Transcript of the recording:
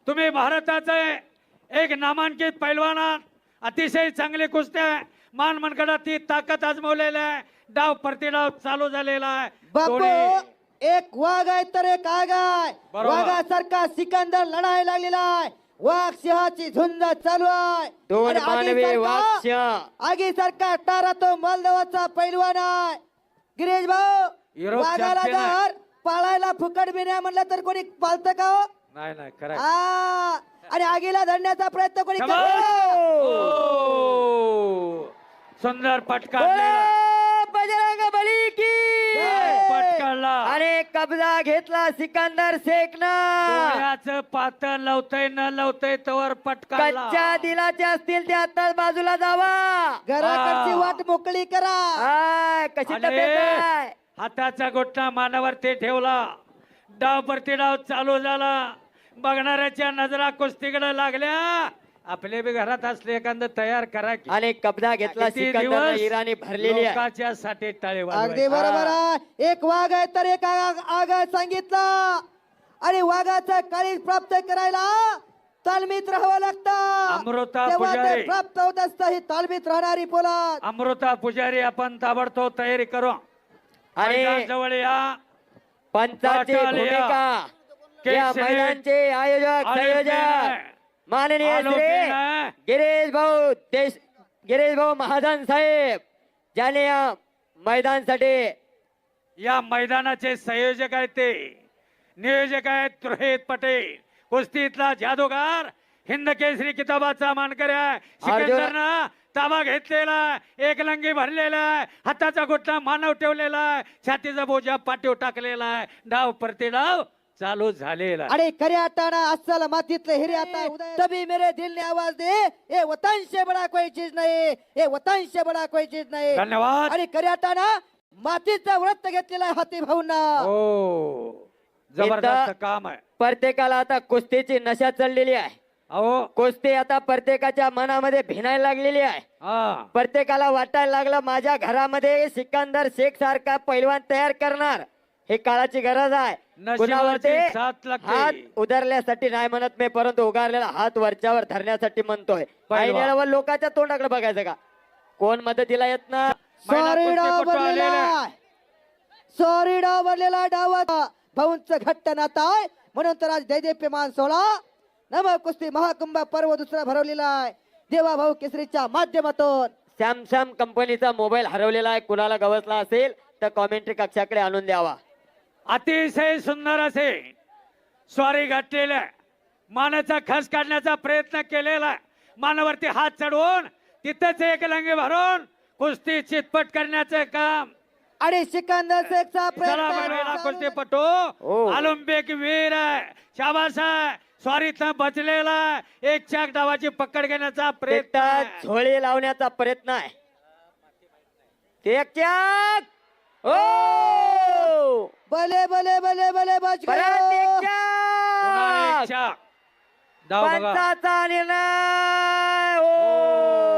तुम्ही भारताचे एक नामांकित पैलवान आहात. अतिशय चांगली कुस्त्या मान मनगडात ती ताकद आजमावलेली आहे. डाव प्रतिडाव चालू झालेला आहे. बापू दोन्ही- एक वाघ आहे तर एक आग आहे. बरोबर. वाघासारखा सिकंदर लढायला लागलेला आहे. वाघ सिंहाची झुंज चालू आहे. दोन आणि मानवी आगीसारखा- वाघ सिंह. आगीसारखा टारा तो मलदवाचा पैलवान आहे. गिरीश भाऊ युरोप वाघाला चॅम्पियन आहे. जर पाळायला फुकट बिन्या म्हणलं तर कोणी पाळतं का हो? नाही नाही खरं आहे. आ, आणि आगीला धरण्याचा प्रयत्न कोणी शाबास! करतं? ओ! सुंदर पटका बजरंग बली की पटकाला आणि कब्जा घेतला सिकंदर शेखनं. डोळ्याचं पातळ लवतय न लवतय तवर पटकाला. कच्च्या दिलाचे असतील ते आता बाजूला जावा. घराकडची आ. वाट मोकळी करा. हाय, कशी आणि तब्येत आहे? हाताचा गोठा मानावर ते ठेवला. डाव प्रतिडाव चालू झाला. बघणाऱ्याच्या नजरा कुस्तीकडे लागल्या. आपले बी घरात असले एखादं तयार करा की. आणि कब्जा घेतला किती सिकंदर दिवस इराणी भरलेली आहे. लोकांच्या साठी टाळे अगदी वाजवायचे. बरोबर आहे. एक वाघ आहे तर एक आग आहे सांगितलं. आणि वाघाचं काळीज प्राप्त करायला तालमीत राहावं लागतं. अमृता तेव्हा ते पुजारी. प्राप्त होत असतं ही तालमीत राहणारी पोलाद. अमृता पुजारी आपण ताबडतोब तयारी करू. आणि जवळ या. पंचाची पाटाल या. भूमिका केक या सिनेट. मैदानचे आयोजक संयोजक आलोकीन. माननीय आलोकीन श्री आहे. गिरीश भाऊ महाजन साहेब ज्याने या मैदानसाठी या मैदानाचे संयोजक आहेत ते नियोजक आहेत रोहित पटेल. कुस्तीतला जादूगार हिंद केसरी किताबाचा मानकरी आहे. सिकंदरनं ताबा घेतलेला आहे. एक लंगी भरलेला आहे. हाताचा गोठा मानव ठेवलेला आहे. छातीचा बोजा पाठीव टाकलेला आहे. डाव प्रतिडाव चालू झालेला आहे. आणि खऱ्या टाणा अस्सल मातीतले हिरे आता तभी मेरे दिल ने आवाज दे ये वतन से बड़ा कोई चीज नहीं. ये वतन से बड़ा कोई चीज नहीं. धन्यवाद. आणि खऱ्या टाणा मातीचा व्रत घेतलेला आहे हाती भाऊंना. हो जबरदस्त काम आहे. प्रत्येकाला आता कुस्तीची नशा चढलेली आहे. अहो कुस्ती आता प्रत्येकाच्या मनामध्ये भिनायला लागलेली आहे. हा प्रत्येकाला वाटायला लागलं माझ्या घरामध्ये सिकंदर शेख सारखा पैलवान तयार करणार. हे काळाची गरज आहे. कुणावरती नशिबाची साथ लागते. हात उधारल्यासाठी नाही म्हणत मी, परंतु उगारलेला हात वरच्यावर धरण्यासाठी म्हणतोय. पैलवान. आईनेवर लोकांच्या तोंडाकडे बघायचं का? कोण मदतीला येत ना? सॉरी डाव कुस्तीपटू बनलेला आलेला आहे. सॉरी डाव बनलेला डावात भाऊंचं घट्ट नातं आहे. म्हणून तर आज दैदेप्यमान सोहळा नव कुस्ती महाकुंभ पर्व दुसरा भरवलेला आहे देवा भाऊ केसरीच्या माध्यमातून. सॅमसंग कंपनीचा मोबाईल हरवलेला आहे. कुणाला गवसला असेल तर कॉमेंट्री कक्षाकडे आणून द्यावा. अतिशय सुंदर असे स्वारी घातलेल्या मानाचा खस काढण्याचा प्रयत्न केलेला. मानावरती हात चढवून तिथंच एक लंगे भरून कुस्ती चितपट करण्याचं काम. आणि सिकंदर शेखचा चला बनवेला प्रयत्न कुस्तीपटू हो. ऑलिम्पिक वीर आहे. शाबास आहे. स्वारीतनं बचलेला आहे. एक चाक डावाची पकड घेण्याचा प्रयत्न तिथं आहे. झोळी लावण्याचा प्रयत्न आहे. ते एक चाक. ओ भले भले भले भले बच परत एक गयो. पुन्हा एक चाक. चाक. डाव बघा. पंचाचा निर्णय.